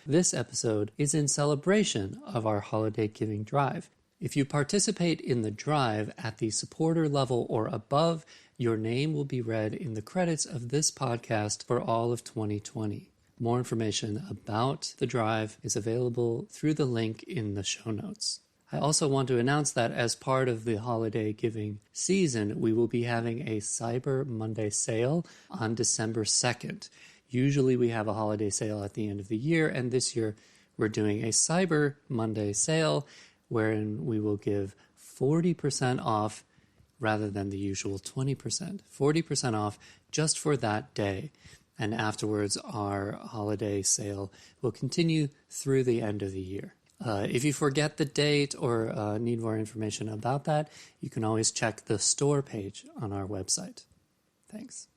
This episode is in celebration of our holiday giving drive. If you participate in the drive at the supporter level or above, your name will be read in the credits of this podcast for all of 2020. More information about the drive is available through the link in the show notes. I also want to announce that as part of the holiday giving season, we will be having a Cyber Monday sale on December 2nd. Usually we have a holiday sale at the end of the year, and this year we're doing a Cyber Monday sale wherein we will give 40% off rather than the usual 20%. 40% off just for that day. And afterwards, our holiday sale will continue through the end of the year. If you forget the date or need more information about that, you can always check the store page on our website. Thanks.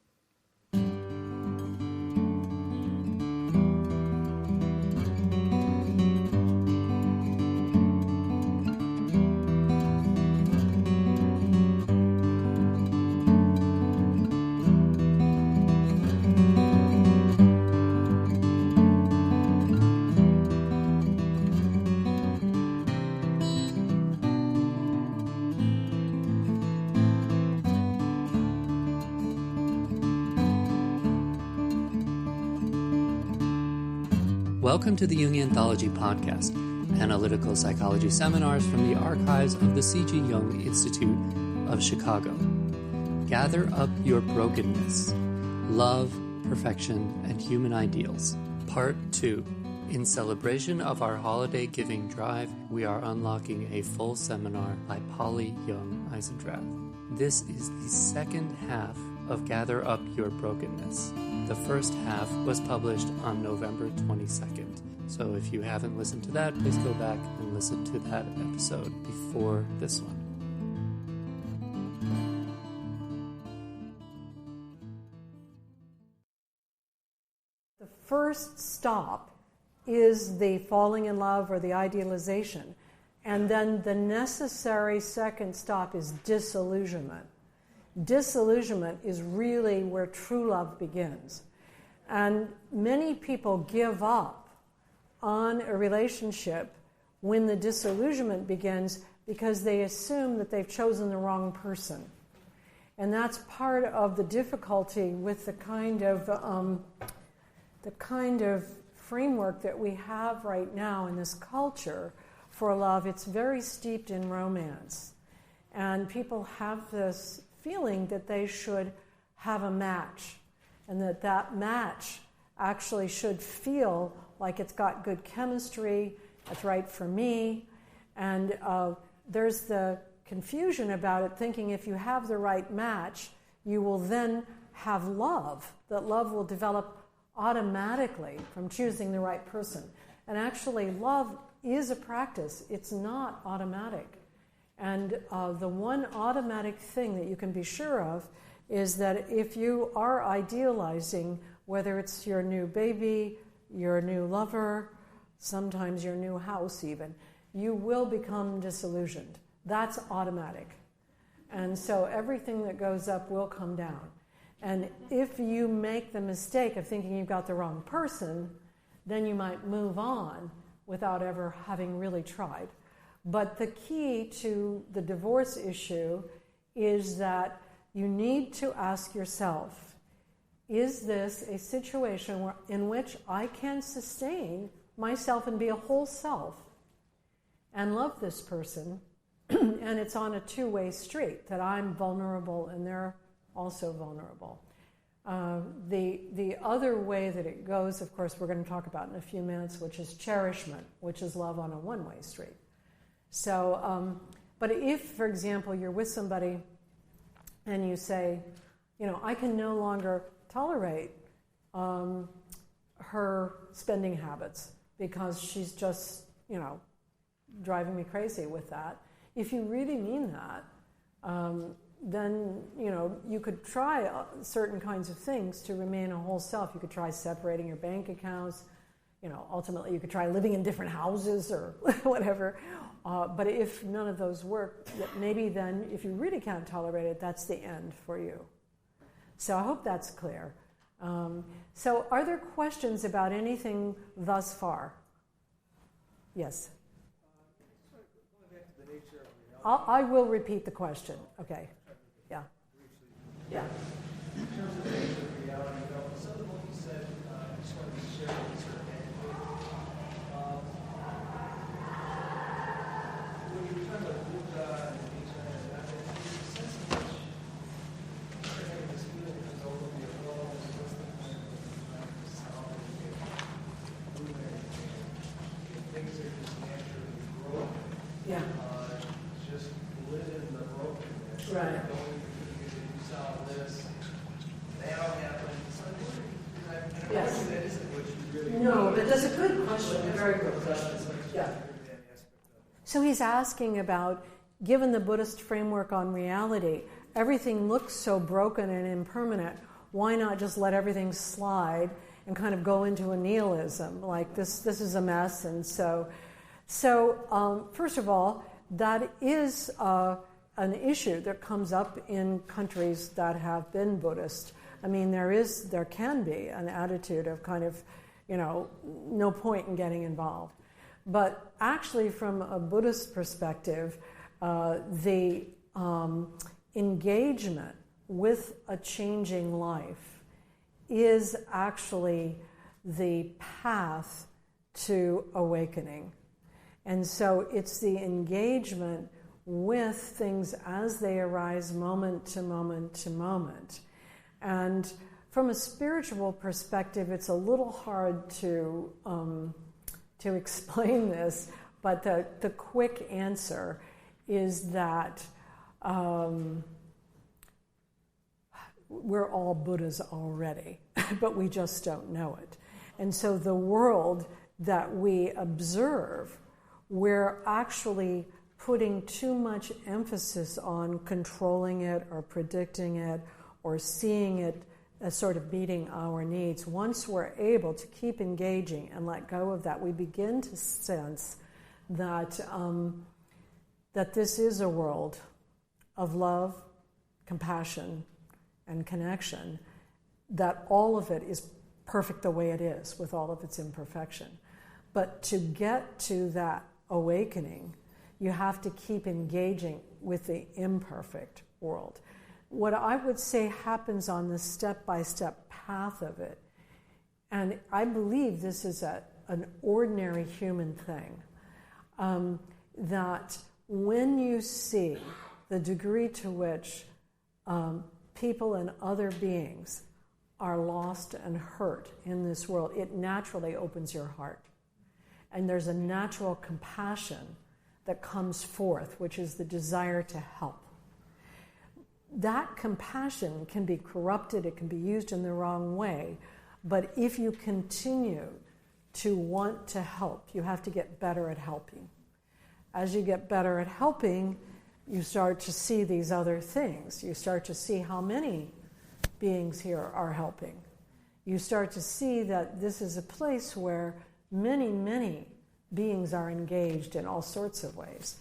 Welcome to the Jung Anthology Podcast, analytical psychology seminars from the archives of the C.G. Jung Institute of Chicago. Gather up your brokenness, love, perfection, and human ideals. Part 2. In celebration of our holiday giving drive, we are unlocking a full seminar by Polly Young Eisendrath. This is the second half of Gather Up Your Brokenness. The first half was published on November 22nd. So if you haven't listened to that, please go back and listen to that episode before this one. The first stop is the falling in love or the idealization. And then the necessary second stop is disillusionment. Disillusionment is really where true love begins. And many people give up on a relationship when the disillusionment begins because they assume that they've chosen the wrong person. And that's part of the difficulty with the kind of framework that we have right now in this culture for love. It's very steeped in romance. And people have this feeling that they should have a match, and that match actually should feel like it's got good chemistry, it's right for me, and there's the confusion about it, thinking if you have the right match, you will then have love, that love will develop automatically from choosing the right person. And actually, love is a practice, it's not automatic. And the one automatic thing that you can be sure of is that if you are idealizing, whether it's your new baby, your new lover, sometimes your new house even, you will become disillusioned. That's automatic. And so everything that goes up will come down. And if you make the mistake of thinking you've got the wrong person, then you might move on without ever having really tried. But the key to the divorce issue is that you need to ask yourself, is this a situation in which I can sustain myself and be a whole self and love this person, and it's on a two-way street, that I'm vulnerable and they're also vulnerable. The other way that it goes, of course, we're going to talk about in a few minutes, which is cherishment, which is love on a one-way street. So, but if, for example, you're with somebody and you say, I can no longer tolerate her spending habits because she's just, driving me crazy with that. If you really mean that, then, you could try certain kinds of things to remain a whole self. You could try separating your bank accounts. Ultimately you could try living in different houses or whatever. But if none of those work, maybe then if you really can't tolerate it, that's the end for you. So I hope that's clear. So are there questions about anything thus far? Yes. Going back to the nature of reality. I will repeat the question. Okay. Yeah. Yeah. In terms of the nature of reality, some of what you said, I just wanted to share with sort of anecdote. When you were talking about Buddha and nature and that, there's a sense in which you're having this feeling that comes over your world, and what's the point of trying to solve it, and do anything. Things are just naturally broken. Yeah. Just live in the brokenness. Right. Don't you solve this. That'll happen. Yes. That isn't what you really No, but that's a good question. A very good question. Yeah. So he's asking about, given the Buddhist framework on reality, everything looks so broken and impermanent, why not just let everything slide and kind of go into a nihilism, like this is a mess, and so first of all, that is an issue that comes up in countries that have been Buddhist. I mean, there can be an attitude of kind of, no point in getting involved. But actually, from a Buddhist perspective, the engagement with a changing life is actually the path to awakening. And so it's the engagement with things as they arise moment to moment to moment. And from a spiritual perspective, it's a little hard to explain this, but the quick answer is that we're all Buddhas already, but we just don't know it. And so the world that we observe, we're actually putting too much emphasis on controlling it or predicting it or seeing it as sort of meeting our needs. Once we're able to keep engaging and let go of that, we begin to sense that that this is a world of love, compassion, and connection, that all of it is perfect the way it is with all of its imperfection. But to get to that awakening, you have to keep engaging with the imperfect world. What I would say happens on the step-by-step path of it, and I believe this is an ordinary human thing, that when you see the degree to which people and other beings are lost and hurt in this world, it naturally opens your heart. And there's a natural compassion that comes forth, which is the desire to help. That compassion can be corrupted, it can be used in the wrong way, but if you continue to want to help, you have to get better at helping. As you get better at helping, you start to see these other things. You start to see how many beings here are helping. You start to see that this is a place where many, many beings are engaged in all sorts of ways.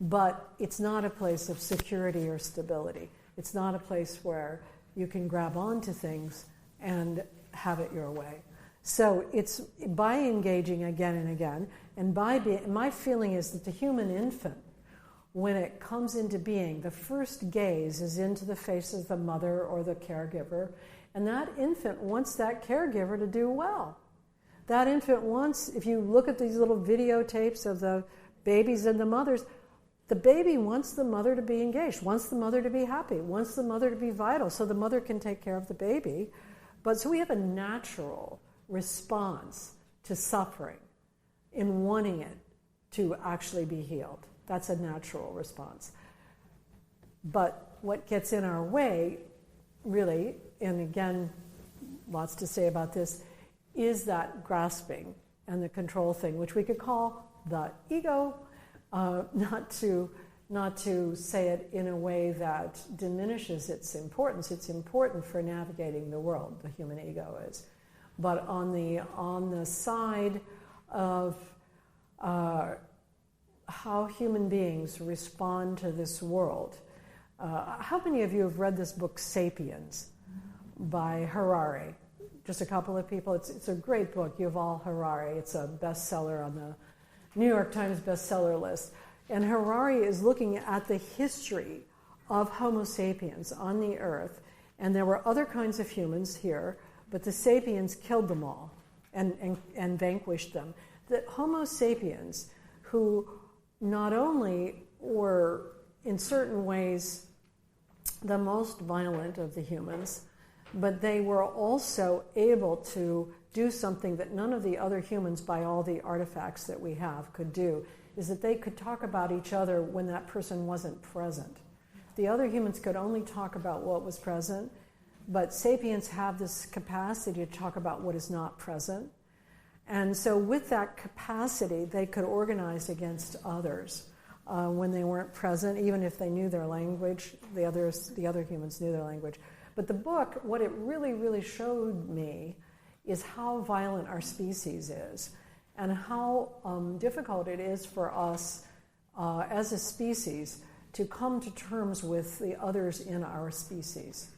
But it's not a place of security or stability. It's not a place where you can grab onto things and have it your way. So it's by engaging again and again, and my feeling is that the human infant, when it comes into being, the first gaze is into the face of the mother or the caregiver, and that infant wants that caregiver to do well. That infant wants, if you look at these little videotapes of the babies and the mothers, the baby wants the mother to be engaged, wants the mother to be happy, wants the mother to be vital, so the mother can take care of the baby. But so we have a natural response to suffering in wanting it to actually be healed. That's a natural response. But what gets in our way, really, and again, lots to say about this, is that grasping and the control thing, which we could call the ego, not to say it in a way that diminishes its importance. It's important for navigating the world, the human ego is. But on the side of how human beings respond to this world, how many of you have read this book, Sapiens, by Harari? just a couple of people. It's a great book, Yuval Harari. It's a bestseller on the New York Times bestseller list. And Harari is looking at the history of Homo sapiens on the earth. And there were other kinds of humans here, but the sapiens killed them all and vanquished them. The Homo sapiens, who not only were in certain ways the most violent of the humans, but they were also able to do something that none of the other humans, by all the artifacts that we have, could do, is that they could talk about each other when that person wasn't present. The other humans could only talk about what was present, but sapiens have this capacity to talk about what is not present. And so with that capacity, they could organize against others when they weren't present, even if they knew their language. The other humans knew their language. But the book, what it really, really showed me is how violent our species is and how difficult it is for us as a species to come to terms with the others in our species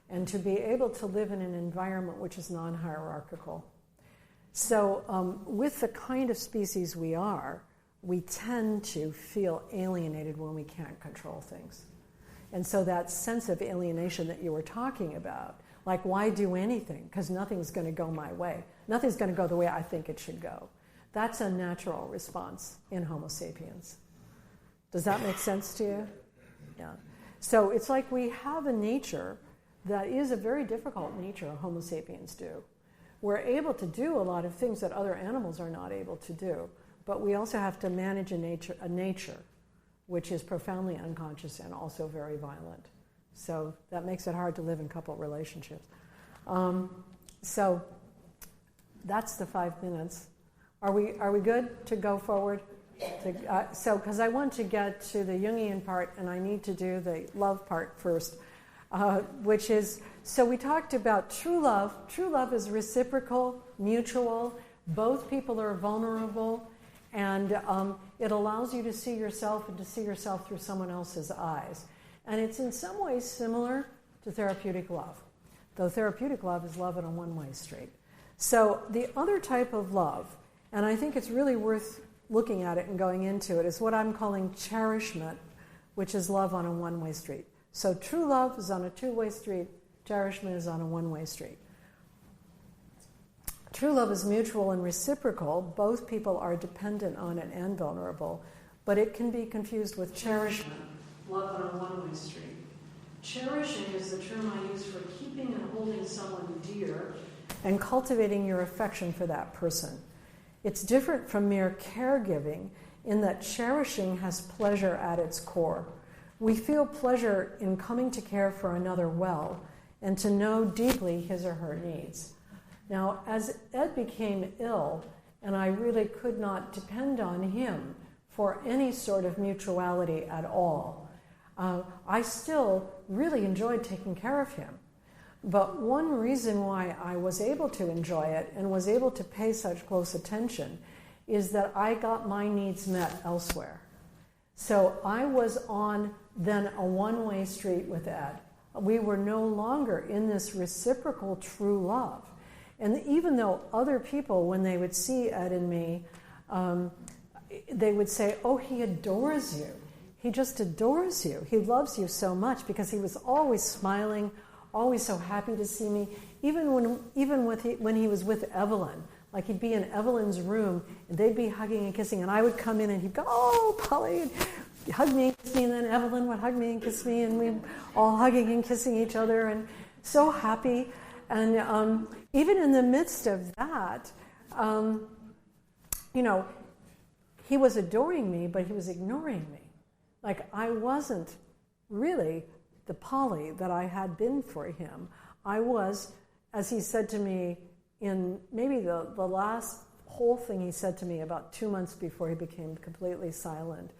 and to be able to live in an environment which is non-hierarchical. So with the kind of species we are, we tend to feel alienated when we can't control things. And so that sense of alienation that you were talking about, like why do anything? Because nothing's going to go my way. Nothing's going to go the way I think it should go. That's a natural response in Homo sapiens. Does that make sense to you? Yeah. So it's like we have a nature that is a very difficult nature Homo sapiens do. We're able to do a lot of things that other animals are not able to do, but we also have to manage a nature which is profoundly unconscious and also very violent. So that makes it hard to live in couple relationships. So that's the 5 minutes. Are we good to go forward? So because I want to get to the Jungian part, and I need to do the love part first, which is, so we talked about true love. True love is reciprocal, mutual. Both people are vulnerable. And it allows you to see yourself and to see yourself through someone else's eyes. And it's in some ways similar to therapeutic love, though therapeutic love is love in a one-way street. So the other type of love, and I think it's really worth looking at it and going into it, is what I'm calling cherishment, which is love on a one-way street. So true love is on a two-way street, cherishment is on a one-way street. True love is mutual and reciprocal. Both people are dependent on it and vulnerable, but it can be confused with cherishment, love on a one-way street. Cherishing is the term I use for keeping and holding someone dear and cultivating your affection for that person. It's different from mere caregiving in that cherishing has pleasure at its core. We feel pleasure in coming to care for another well and to know deeply his or her needs. Now, as Ed became ill, and I really could not depend on him for any sort of mutuality at all, I still really enjoyed taking care of him. But one reason why I was able to enjoy it and was able to pay such close attention is that I got my needs met elsewhere. So I was on then a one-way street with Ed. We were no longer in this reciprocal true love. And even though other people, when they would see Ed and me, they would say, oh, he adores you. He just adores you. He loves you so much, because he was always smiling, always so happy to see me. Even when he was with Evelyn, like he'd be in Evelyn's room, and they'd be hugging and kissing, and I would come in and he'd go, oh, Polly, and hug me and kiss me, and then Evelyn would hug me and kiss me, and we'd all hugging and kissing each other, and so happy. And even in the midst of that, he was adoring me, but he was ignoring me. Like, I wasn't really the Polly that I had been for him. I was, as he said to me in maybe the last whole thing he said to me about 2 months before he became completely silent,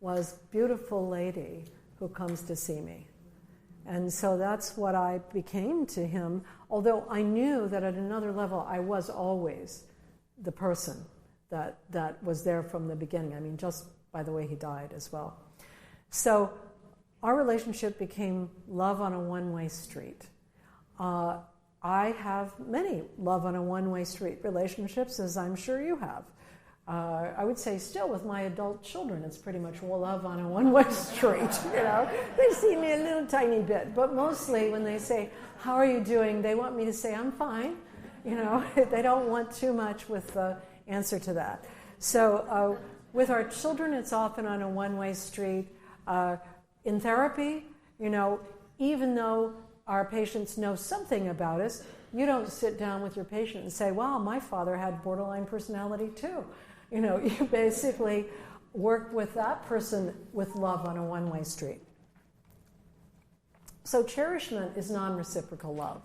was beautiful lady who comes to see me. And so that's what I became to him, although I knew that at another level I was always the person that was there from the beginning. I mean, just by the way he died as well. So our relationship became love on a one-way street. I have many love on a one-way street relationships, as I'm sure you have. I would say still with my adult children, it's pretty much love on a one-way street, They see me a little tiny bit, but mostly when they say, how are you doing? They want me to say, I'm fine. They don't want too much with the answer to that. So with our children, it's often on a one-way street. In therapy, even though our patients know something about us, you don't sit down with your patient and say, wow, my father had borderline personality too. You basically work with that person with love on a one-way street. So cherishment is non-reciprocal love.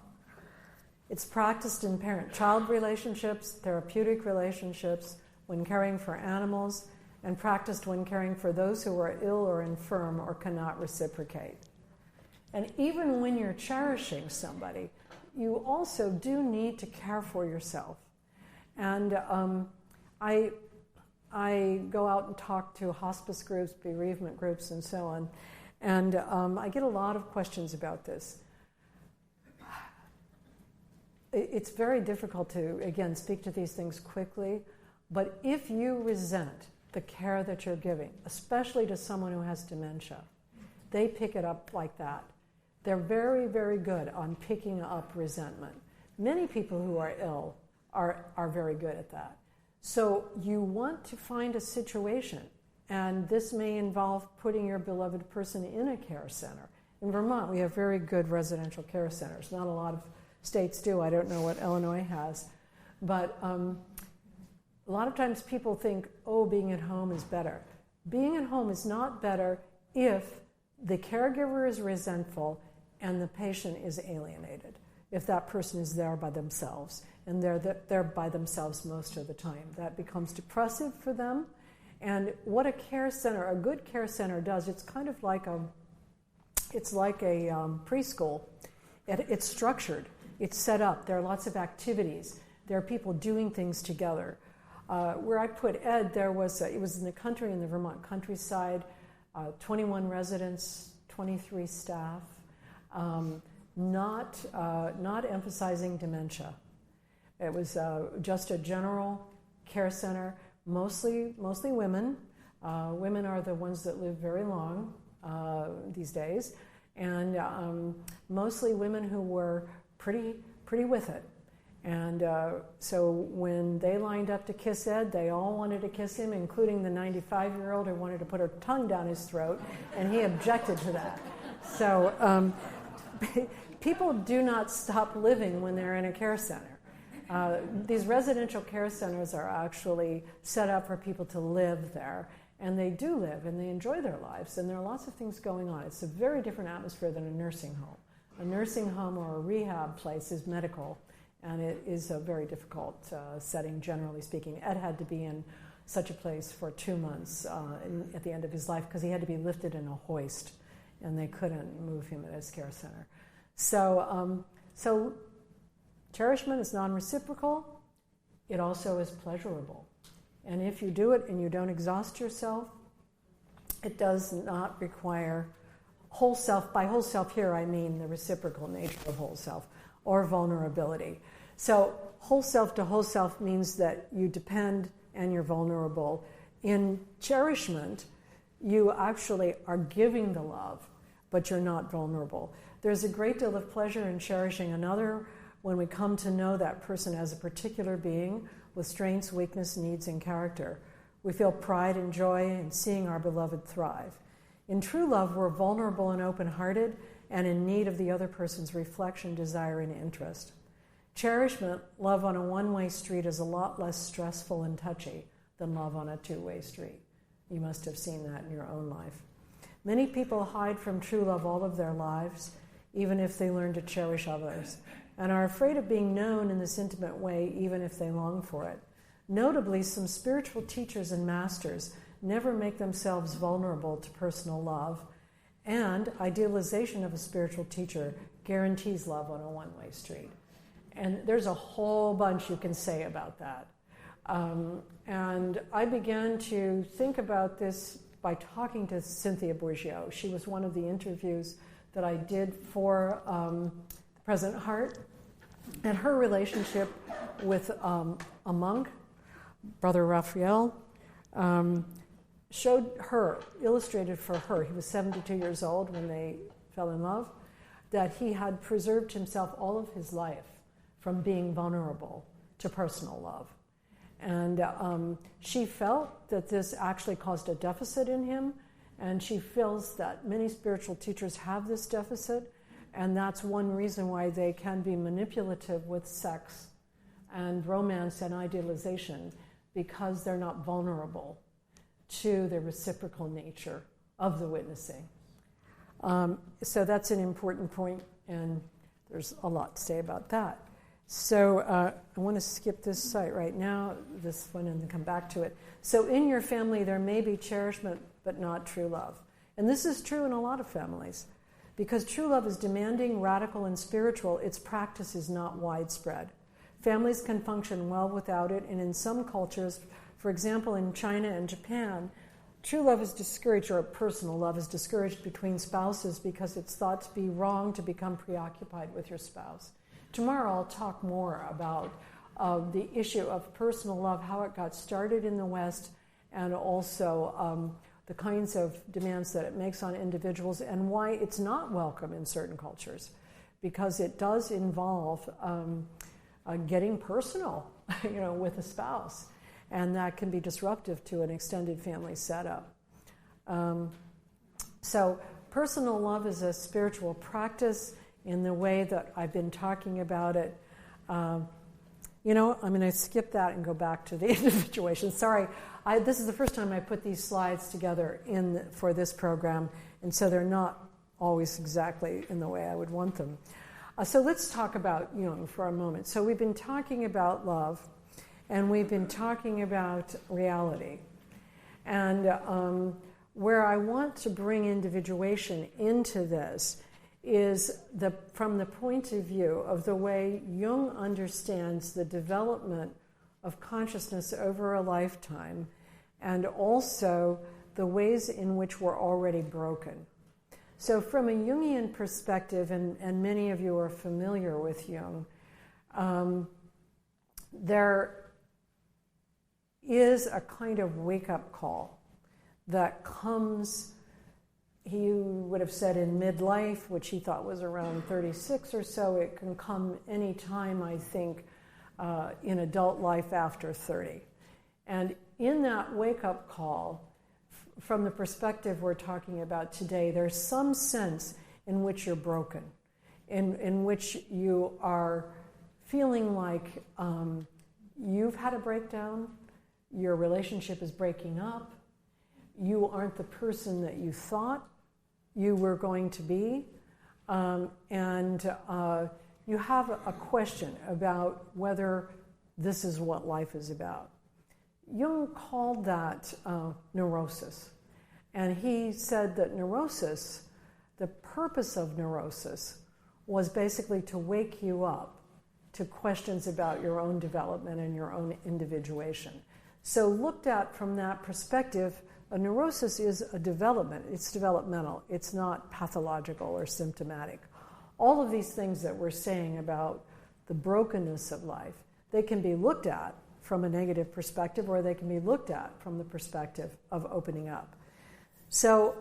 It's practiced in parent-child relationships, therapeutic relationships, when caring for animals, and practiced when caring for those who are ill or infirm or cannot reciprocate. And even when you're cherishing somebody, you also do need to care for yourself. And I go out and talk to hospice groups, bereavement groups, and so on. And I get a lot of questions about this. It's very difficult to, again, speak to these things quickly. But if you resent the care that you're giving, especially to someone who has dementia, they pick it up like that. They're very, very good on picking up resentment. Many people who are ill are very good at that. So you want to find a situation, and this may involve putting your beloved person in a care center. In Vermont, we have very good residential care centers. Not a lot of states do. I don't know what Illinois has. But a lot of times people think, being at home is better. Being at home is not better if the caregiver is resentful and the patient is alienated, if that person is there by themselves. And they're by themselves most of the time. That becomes depressive for them. And what a good care center does, it's kind of like a preschool. It's structured. It's set up. There are lots of activities. There are people doing things together. Where I put Ed, it was in the country, in the Vermont countryside, 21 residents, 23 staff, not emphasizing dementia. It was just a general care center, mostly women. Women are the ones that live very long these days, and mostly women who were pretty with it. And so when they lined up to kiss Ed, they all wanted to kiss him, including the 95-year-old who wanted to put her tongue down his throat, and he objected to that. So people do not stop living when they're in a care center. These residential care centers are actually set up for people to live there, and they do live, and they enjoy their lives, and there are lots of things going on. It's a very different atmosphere than a nursing home. A nursing home or a rehab place is medical, and it is a very difficult setting, generally speaking. Ed had to be in such a place for 2 months at the end of his life because he had to be lifted in a hoist, and they couldn't move him at his care center. So cherishment is non-reciprocal. It also is pleasurable. And if you do it and you don't exhaust yourself, it does not require whole self. By whole self here, I mean the reciprocal nature of whole self or vulnerability. So whole self to whole self means that you depend and you're vulnerable. In cherishment, you actually are giving the love, but you're not vulnerable. There's a great deal of pleasure in cherishing another when we come to know that person as a particular being with strengths, weakness, needs, and character. We feel pride and joy in seeing our beloved thrive. In true love, we're vulnerable and open-hearted and in need of the other person's reflection, desire, and interest. Cherishment, love on a one-way street, is a lot less stressful and touchy than love on a two-way street. You must have seen that in your own life. Many people hide from true love all of their lives, even if they learn to cherish others, and are afraid of being known in this intimate way, even if they long for it. Notably, some spiritual teachers and masters never make themselves vulnerable to personal love, and idealization of a spiritual teacher guarantees love on a one-way street. And there's a whole bunch you can say about that. And I began to think about this by talking to Cynthia Bourgeois. She was one of the interviews that I did for Present Heart. And her relationship with a monk, Brother Raphael, showed her, illustrated for her, he was 72 years old when they fell in love, that he had preserved himself all of his life from being vulnerable to personal love. And she felt that this actually caused a deficit in him, and she feels that many spiritual teachers have this deficit, and that's one reason why they can be manipulative with sex and romance and idealization, because they're not vulnerable to the reciprocal nature of the witnessing. So that's an important point, and there's a lot to say about that. So I want to skip this site right now, this one, and then come back to it. So in your family, there may be cherishment, but not true love. And this is true in a lot of families. Because true love is demanding, radical, and spiritual, its practice is not widespread. Families can function well without it, and in some cultures, for example, in China and Japan, true love is discouraged, or personal love is discouraged between spouses because it's thought to be wrong to become preoccupied with your spouse. Tomorrow I'll talk more about the issue of personal love, how it got started in the West, and also the kinds of demands that it makes on individuals, and why it's not welcome in certain cultures, because it does involve getting personal, with a spouse, and that can be disruptive to an extended family setup. So personal love is a spiritual practice in the way that I've been talking about it. I'm going to skip that and go back to the individuation. Sorry, this is the first time I put these slides together for this program, and so they're not always exactly in the way I would want them. So let's talk about Jung for a moment. So we've been talking about love, and we've been talking about reality. And where I want to bring individuation into this is from the point of view of the way Jung understands the development of consciousness over a lifetime, and also the ways in which we're already broken. So from a Jungian perspective, and many of you are familiar with Jung, there is a kind of wake-up call that comes, he would have said, in midlife, which he thought was around 36 or so. It can come any time, I think, in adult life after 30. And in that wake-up call, from the perspective we're talking about today, there's some sense in which you're broken, in which you are feeling like you've had a breakdown, your relationship is breaking up, you aren't the person that you thought you were going to be, and you have a question about whether this is what life is about. Jung called that neurosis, and he said that neurosis, the purpose of neurosis, was basically to wake you up to questions about your own development and your own individuation. So looked at from that perspective, a neurosis is a development. It's developmental. It's not pathological or symptomatic. All of these things that we're saying about the brokenness of life, they can be looked at from a negative perspective, or they can be looked at from the perspective of opening up. So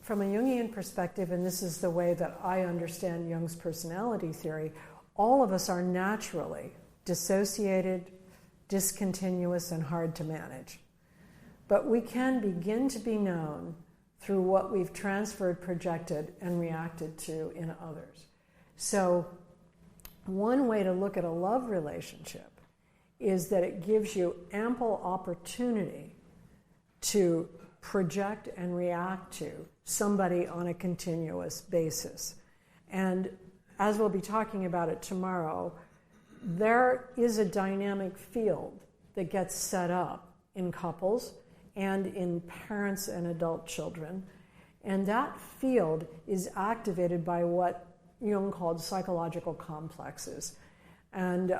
from a Jungian perspective, and this is the way that I understand Jung's personality theory, all of us are naturally dissociated, discontinuous, and hard to manage. But we can begin to be known through what we've transferred, projected, and reacted to in others. So one way to look at a love relationship is that it gives you ample opportunity to project and react to somebody on a continuous basis. And as we'll be talking about it tomorrow, there is a dynamic field that gets set up in couples and in parents and adult children. And that field is activated by what Jung called psychological complexes. And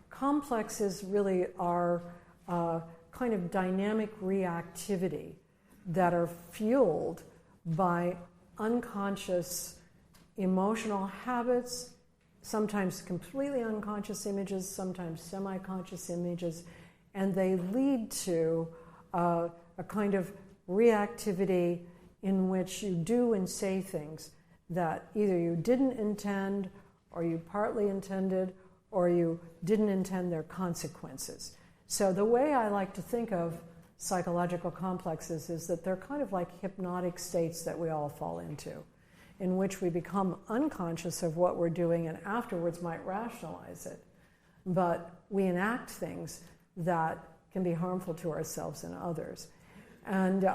complexes really are kind of dynamic reactivity that are fueled by unconscious emotional habits sometimes completely unconscious images, sometimes semi-conscious images, and they lead to a kind of reactivity in which you do and say things that either you didn't intend, or you partly intended, or you didn't intend their consequences. So the way I like to think of psychological complexes is that they're kind of like hypnotic states that we all fall into, in which we become unconscious of what we're doing and afterwards might rationalize it. But we enact things that can be harmful to ourselves and others. And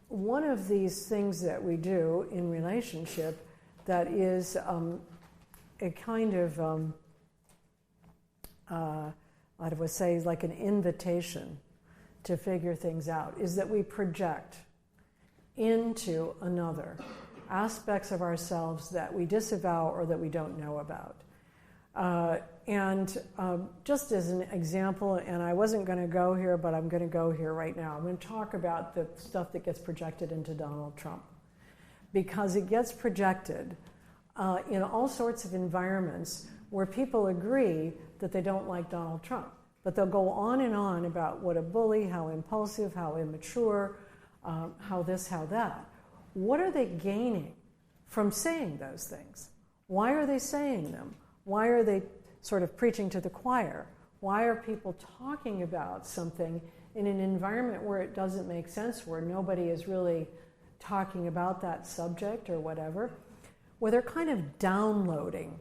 one of these things that we do in relationship that is a kind of, I would say, like an invitation to figure things out, is that we project into another aspects of ourselves that we disavow or that we don't know about. And just as an example, and I wasn't going to go here, but I'm going to go here right now. I'm going to talk about the stuff that gets projected into Donald Trump, because it gets projected in all sorts of environments where people agree that they don't like Donald Trump. But they'll go on and on about what a bully, how impulsive, how immature, how this, how that. What are they gaining from saying those things? Why are they saying them? Why are they sort of preaching to the choir? Why are people talking about something in an environment where it doesn't make sense, where nobody is really talking about that subject or whatever? Where they're kind of downloading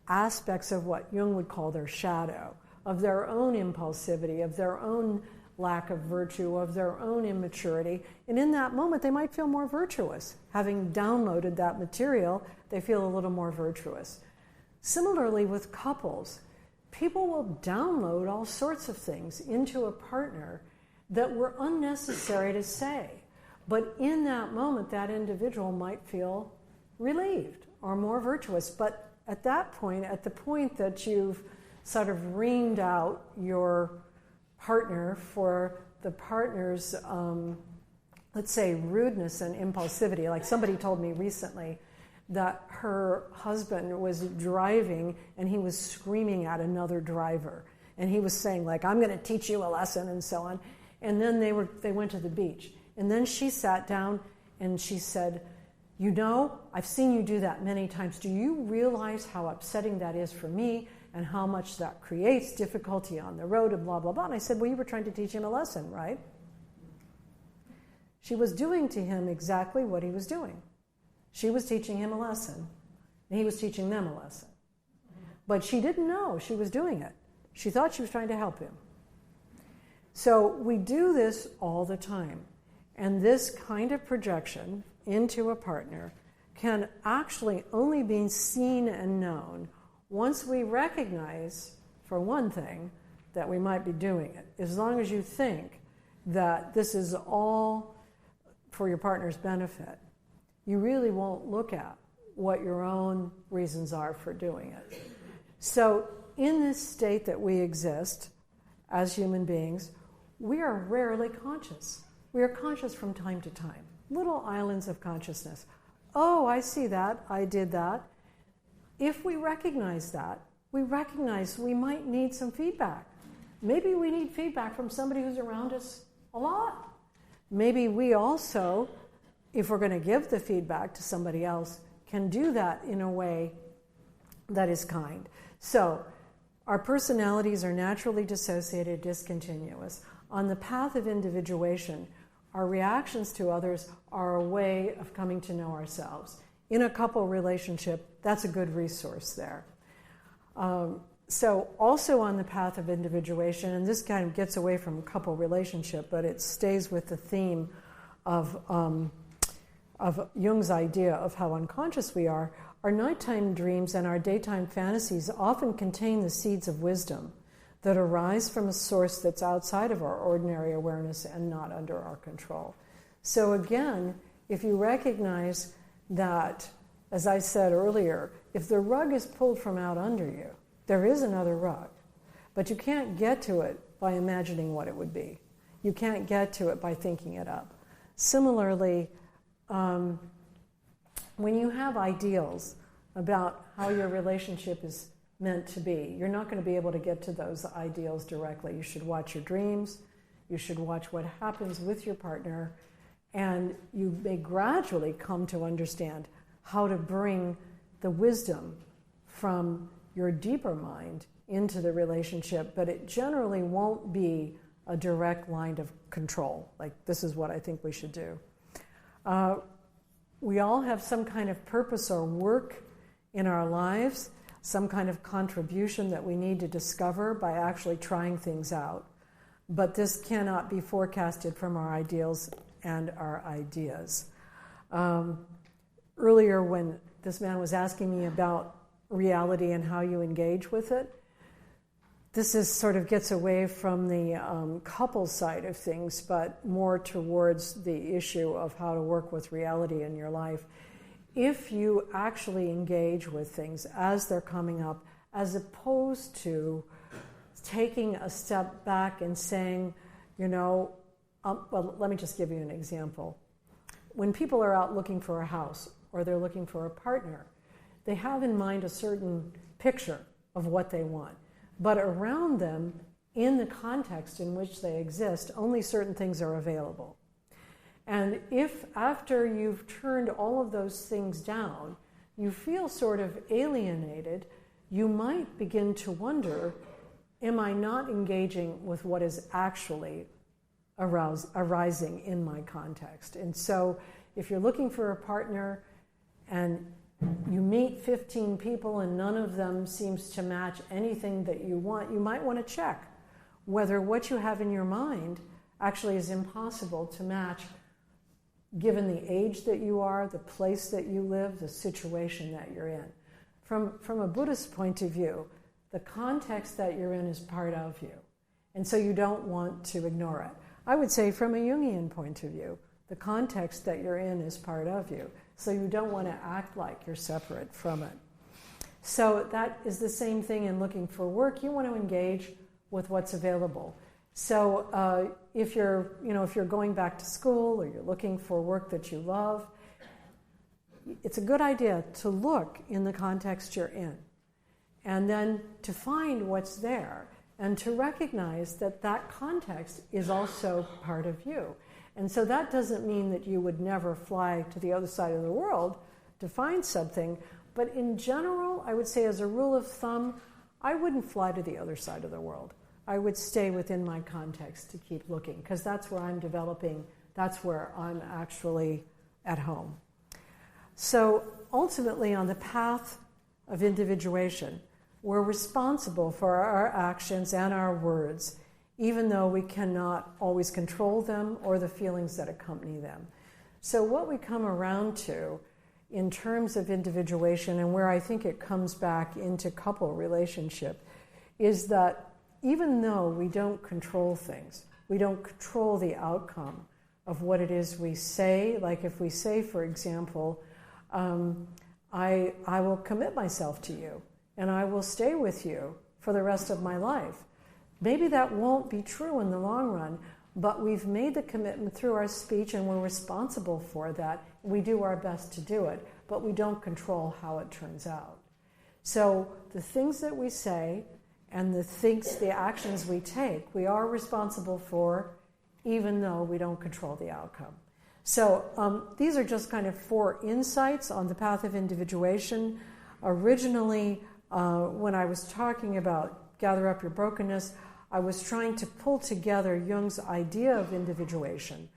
aspects of what Jung would call their shadow, of their own impulsivity, of their own lack of virtue, of their own immaturity. And in that moment, they might feel more virtuous. Having downloaded that material, they feel a little more virtuous. Similarly with couples, people will download all sorts of things into a partner that were unnecessary to say. But in that moment, that individual might feel relieved or more virtuous. But at that point, at the point that you've sort of reamed out your partner for the partner's, let's say, rudeness and impulsivity. Like somebody told me recently that her husband was driving and he was screaming at another driver. And he was saying, like, I'm going to teach you a lesson and so on. And then they went to the beach. And then she sat down and she said, you know, I've seen you do that many times. Do you realize how upsetting that is for me and how much that creates difficulty on the road and blah, blah, blah? And I said, well, you were trying to teach him a lesson, right? She was doing to him exactly what he was doing. She was teaching him a lesson, and he was teaching them a lesson. But she didn't know she was doing it. She thought she was trying to help him. So we do this all the time. And this kind of projection into a partner can actually only be seen and known once we recognize, for one thing, that we might be doing it. As long as you think that this is all for your partner's benefit, you really won't look at what your own reasons are for doing it. So in this state that we exist as human beings, we are rarely conscious. We are conscious from time to time, little islands of consciousness. Oh, I see that, I did that. If we recognize that, we recognize we might need some feedback. Maybe we need feedback from somebody who's around us a lot. Maybe we also, if we're going to give the feedback to somebody else, can do that in a way that is kind. So our personalities are naturally dissociated, discontinuous. On the path of individuation, our reactions to others are a way of coming to know ourselves. In a couple relationship, that's a good resource there. So also on the path of individuation, and this kind of gets away from couple relationship, but it stays with the theme of Jung's idea of how unconscious we are, our nighttime dreams and our daytime fantasies often contain the seeds of wisdom that arise from a source that's outside of our ordinary awareness and not under our control. So again, if you recognize that, as I said earlier, if the rug is pulled from out under you, there is another rug, but you can't get to it by imagining what it would be. You can't get to it by thinking it up. Similarly, when you have ideals about how your relationship is meant to be. You're not going to be able to get to those ideals directly. You should watch your dreams. You should watch what happens with your partner. And you may gradually come to understand how to bring the wisdom from your deeper mind into the relationship, but it generally won't be a direct line of control, like this is what I think we should do. We all have some kind of purpose or work in our lives, some kind of contribution that we need to discover by actually trying things out. But this cannot be forecasted from our ideals and our ideas. Earlier when this man was asking me about reality and how you engage with it, this is sort of gets away from the couple side of things, but more towards the issue of how to work with reality in your life. If you actually engage with things as they're coming up, as opposed to taking a step back and saying, well, let me just give you an example. When people are out looking for a house or they're looking for a partner, they have in mind a certain picture of what they want. But around them, in the context in which they exist, only certain things are available. And if after you've turned all of those things down, you feel sort of alienated, you might begin to wonder, am I not engaging with what is actually arising in my context? And so if you're looking for a partner and you meet 15 people and none of them seems to match anything that you want, you might want to check whether what you have in your mind actually is impossible to match given the age that you are, the place that you live, the situation that you're in. From a Buddhist point of view, the context that you're in is part of you. And so you don't want to ignore it. I would say from a Jungian point of view, the context that you're in is part of you. So you don't want to act like you're separate from it. So that is the same thing in looking for work. You want to engage with what's available. So if you're going back to school or you're looking for work that you love, it's a good idea to look in the context you're in and then to find what's there and to recognize that that context is also part of you. And so that doesn't mean that you would never fly to the other side of the world to find something, but in general, I would say as a rule of thumb, I wouldn't fly to the other side of the world. I would stay within my context to keep looking, because that's where I'm developing, that's where I'm actually at home. So ultimately, on the path of individuation, we're responsible for our actions and our words, even though we cannot always control them or the feelings that accompany them. So what we come around to in terms of individuation, and where I think it comes back into couple relationship, is that even though we don't control things, we don't control the outcome of what it is we say. Like if we say, for example, I will commit myself to you and I will stay with you for the rest of my life. Maybe that won't be true in the long run, but we've made the commitment through our speech and we're responsible for that. We do our best to do it, but we don't control how it turns out. So the things that we say and the actions we take, we are responsible for, even though we don't control the outcome. So these are just kind of 4 insights on the path of individuation. Originally, when I was talking about Gather Up Your Brokenness, I was trying to pull together Jung's idea of individuation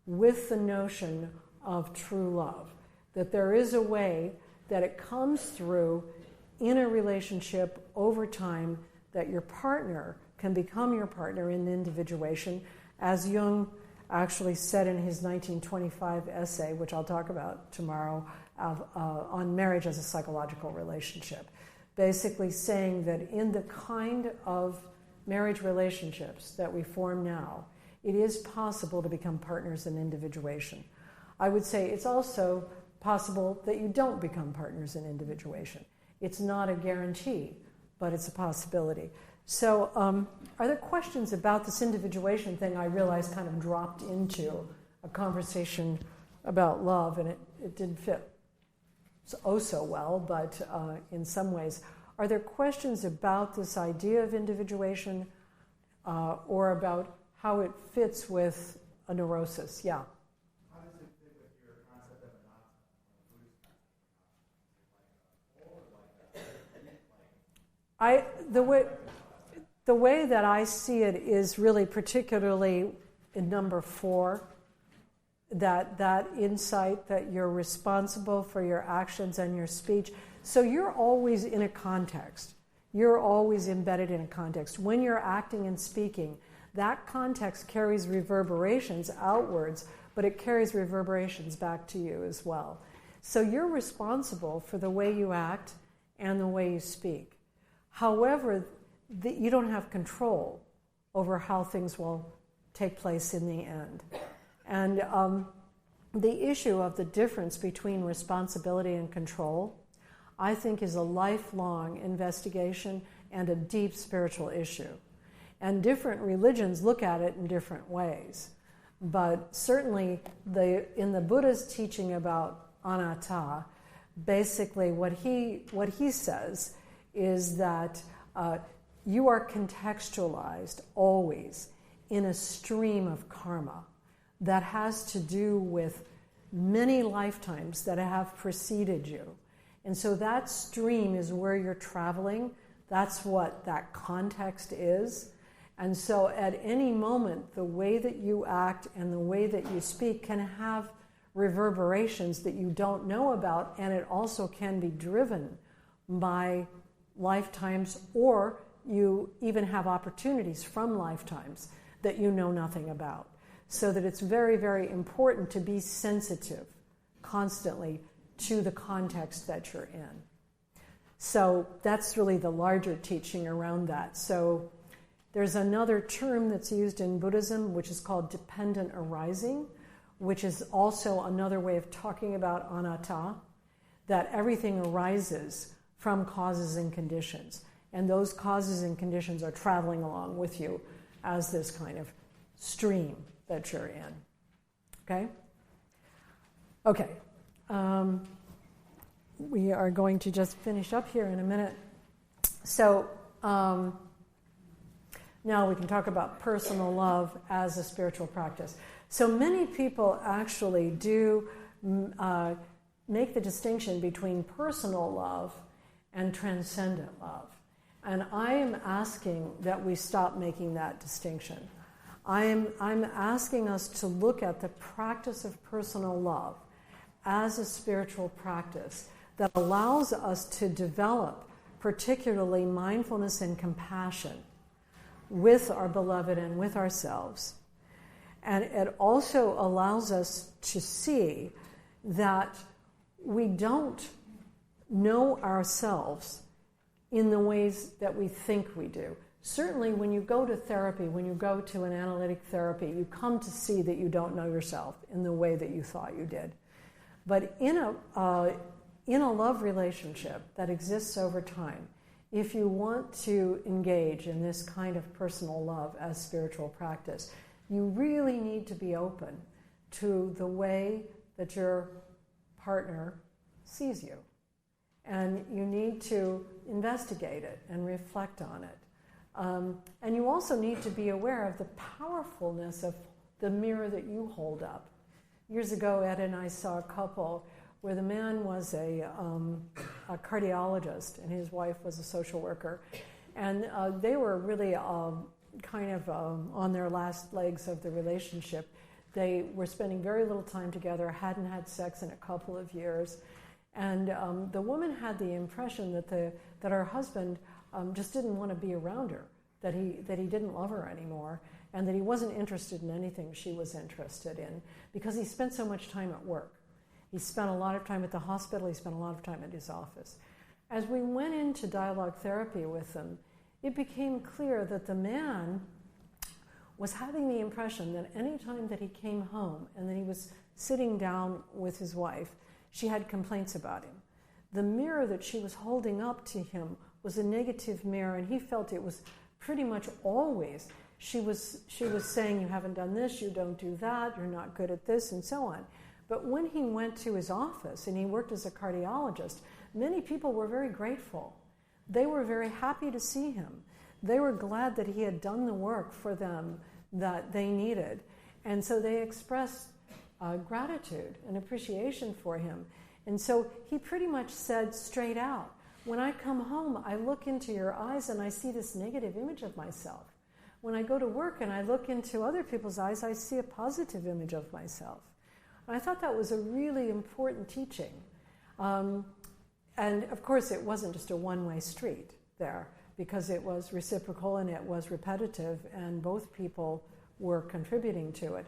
with the notion of true love, that there is a way that it comes through in a relationship over time, that your partner can become your partner in individuation, as Jung actually said in his 1925 essay, which I'll talk about tomorrow, on marriage as a psychological relationship. Basically saying that in the kind of marriage relationships that we form now, it is possible to become partners in individuation. I would say it's also possible that you don't become partners in individuation. It's not a guarantee, but it's a possibility. So are there questions about this individuation thing? I realized kind of dropped into a conversation about love, and it didn't fit. oh so well, but in some ways. Are there questions about this idea of individuation or about how it fits with a neurosis? Yeah. How does it fit with your concept of anatta? The way that I see it is really particularly in number 4, that insight that you're responsible for your actions and your speech. So you're always in a context. You're always embedded in a context. When you're acting and speaking, that context carries reverberations outwards, but it carries reverberations back to you as well. So you're responsible for the way you act and the way you speak. However, you don't have control over how things will take place in the end. And the issue of the difference between responsibility and control, I think, is a lifelong investigation and a deep spiritual issue. And different religions look at it in different ways. But certainly in the Buddha's teaching about anatta, basically what he says is that you are contextualized always in a stream of karma that has to do with many lifetimes that have preceded you. And so that stream is where you're traveling. That's what that context is. And so at any moment, the way that you act and the way that you speak can have reverberations that you don't know about, and it also can be driven by lifetimes, or you even have opportunities from lifetimes that you know nothing about. So that it's very, very important to be sensitive constantly to the context that you're in. So that's really the larger teaching around that. So there's another term that's used in Buddhism, which is called dependent arising, which is also another way of talking about anatta, that everything arises from causes and conditions. And those causes and conditions are traveling along with you as this kind of stream that you're in. Okay? Okay. We are going to just finish up here in a minute. So now we can talk about personal love as a spiritual practice. So many people actually do make the distinction between personal love and transcendent love. And I am asking that we stop making that distinction. I'm asking us to look at the practice of personal love as a spiritual practice that allows us to develop particularly mindfulness and compassion with our beloved and with ourselves. And it also allows us to see that we don't know ourselves in the ways that we think we do. Certainly when you go to therapy, when you go to an analytic therapy, you come to see that you don't know yourself in the way that you thought you did. But in a love relationship that exists over time, if you want to engage in this kind of personal love as spiritual practice, you really need to be open to the way that your partner sees you. And you need to investigate it and reflect on it. And you also need to be aware of the powerfulness of the mirror that you hold up. Years ago, Ed and I saw a couple where the man was a cardiologist and his wife was a social worker. And they were really kind of on their last legs of the relationship. They were spending very little time together, hadn't had sex in a couple of years. And the woman had the impression that her husband just didn't want to be around her, that he didn't love her anymore, and that he wasn't interested in anything she was interested in because he spent so much time at work. He spent a lot of time at the hospital, he spent a lot of time at his office. As we went into dialogue therapy with them, it became clear that the man was having the impression that any time that he came home and that he was sitting down with his wife, she had complaints about him. The mirror that she was holding up to him was a negative mirror, and he felt it was pretty much always. She was saying, you haven't done this, you don't do that, you're not good at this, and so on. But when he went to his office and he worked as a cardiologist, many people were very grateful. They were very happy to see him. They were glad that he had done the work for them that they needed. And so they expressed gratitude and appreciation for him. And so he pretty much said straight out, when I come home, I look into your eyes and I see this negative image of myself. When I go to work and I look into other people's eyes, I see a positive image of myself. And I thought that was a really important teaching. And of course, it wasn't just a one-way street there, because it was reciprocal and it was repetitive, and both people were contributing to it.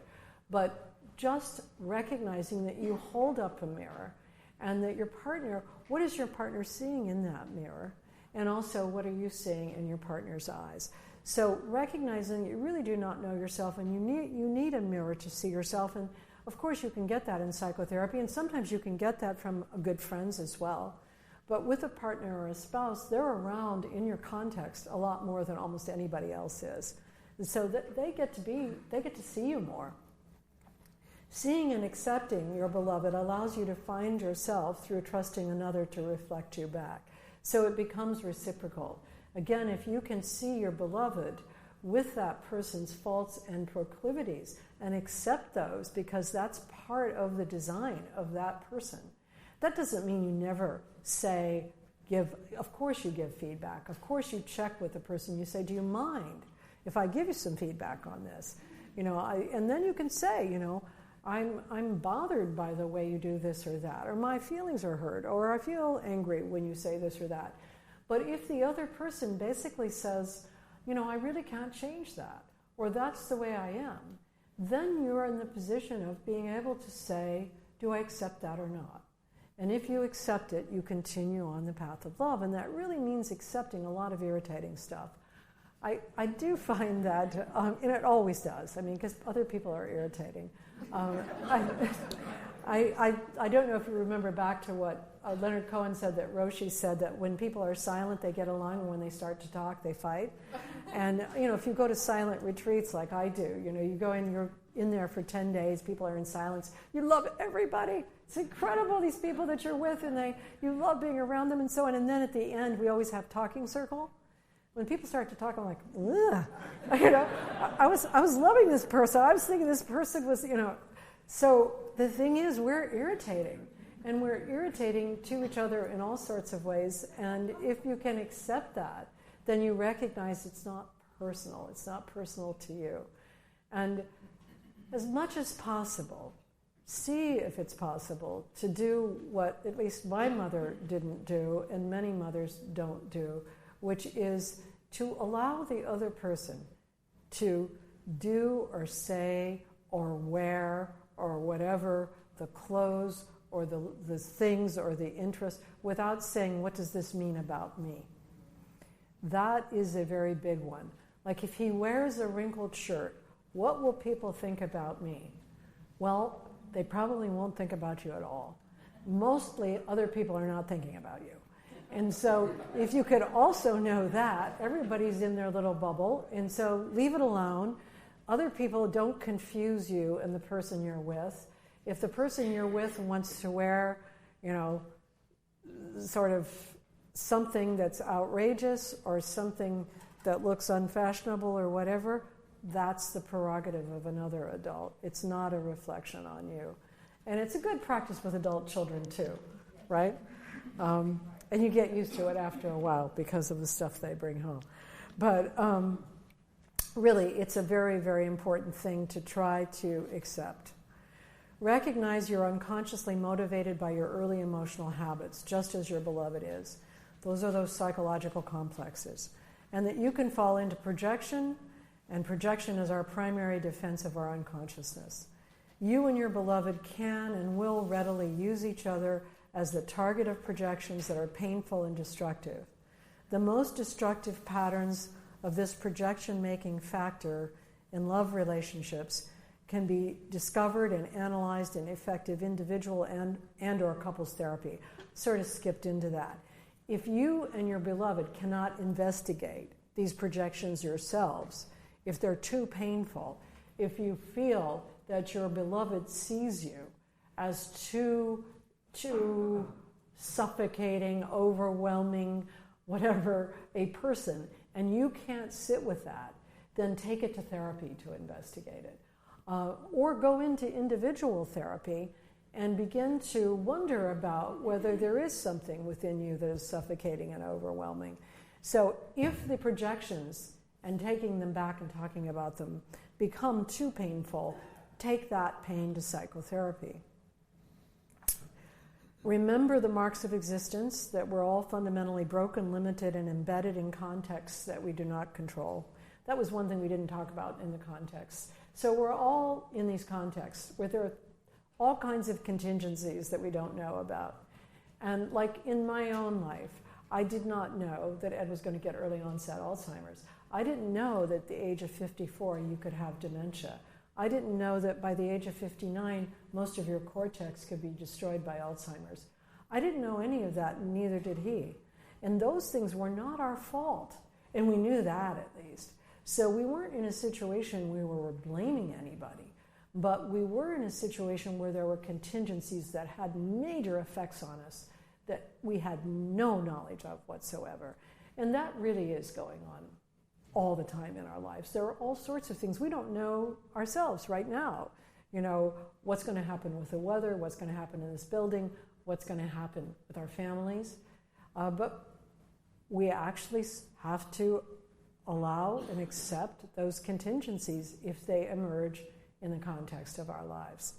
But just recognizing that you hold up a mirror and that your partner, what is your partner seeing in that mirror? And also, what are you seeing in your partner's eyes? So recognizing you really do not know yourself, and you need a mirror to see yourself. And of course, you can get that in psychotherapy, and sometimes you can get that from good friends as well. But with a partner or a spouse, they're around in your context a lot more than almost anybody else is. And so they get to see you more. Seeing and accepting your beloved allows you to find yourself through trusting another to reflect you back. So it becomes reciprocal. Again, if you can see your beloved with that person's faults and proclivities and accept those, because that's part of the design of that person. That doesn't mean you never say, of course you give feedback. Of course you check with the person. You say, do you mind if I give you some feedback on this? And then you can say, I'm bothered by the way you do this or that, or my feelings are hurt, or I feel angry when you say this or that. But if the other person basically says, I really can't change that, or that's the way I am, then you're in the position of being able to say, do I accept that or not? And if you accept it, you continue on the path of love. And that really means accepting a lot of irritating stuff. I do find that, and it always does, because other people are irritating. I don't know if you remember back to what Leonard Cohen said, that Roshi said, that when people are silent, they get along, and when they start to talk, they fight. And, if you go to silent retreats like I do, you go in, you're in there for 10 days, people are in silence. You love everybody. It's incredible, these people that you're with, and you love being around them and so on. And then at the end, we always have talking circle. When people start to talk, I'm like, ugh. I was loving this person. I was thinking this person was, So the thing is, we're irritating. And we're irritating to each other in all sorts of ways. And if you can accept that, then you recognize it's not personal. It's not personal to you. And as much as possible, see if it's possible to do what at least my mother didn't do, and many mothers don't do, which is to allow the other person to do or say or wear or whatever, the clothes or the things or the interests, without saying, what does this mean about me? That is a very big one. Like if he wears a wrinkled shirt, what will people think about me? Well, they probably won't think about you at all. Mostly other people are not thinking about you. And so if you could also know that, everybody's in their little bubble, and so leave it alone. Other people don't confuse you and the person you're with. If the person you're with wants to wear, sort of something that's outrageous or something that looks unfashionable or whatever, that's the prerogative of another adult. It's not a reflection on you. And it's a good practice with adult children too, right? And you get used to it after a while because of the stuff they bring home. But really, it's a very, very important thing to try to accept. Recognize you're unconsciously motivated by your early emotional habits, just as your beloved is. Those are those psychological complexes. And that you can fall into projection, and projection is our primary defense of our unconsciousness. You and your beloved can and will readily use each other as the target of projections that are painful and destructive. The most destructive patterns of this projection-making factor in love relationships can be discovered and analyzed in effective individual and or couples therapy. Sort of skipped into that. If you and your beloved cannot investigate these projections yourselves, if they're too painful, if you feel that your beloved sees you as too suffocating, overwhelming, whatever, a person, and you can't sit with that, then take it to therapy to investigate it. Or go into individual therapy and begin to wonder about whether there is something within you that is suffocating and overwhelming. So if the projections and taking them back and talking about them become too painful, take that pain to psychotherapy. Remember the marks of existence, that we're all fundamentally broken, limited, and embedded in contexts that we do not control. That was one thing we didn't talk about in the context. So we're all in these contexts where there are all kinds of contingencies that we don't know about. And like in my own life, I did not know that Ed was going to get early onset Alzheimer's. I didn't know that at the age of 54 you could have dementia. I didn't know that by the age of 59 most of your cortex could be destroyed by Alzheimer's. I didn't know any of that, and neither did he. And those things were not our fault, and we knew that at least. So we weren't in a situation where we were blaming anybody, but we were in a situation where there were contingencies that had major effects on us that we had no knowledge of whatsoever. And that really is going on all the time in our lives. There are all sorts of things we don't know ourselves right now. You know, what's going to happen with the weather, what's going to happen in this building, what's going to happen with our families. But we actually have to allow and accept those contingencies if they emerge in the context of our lives.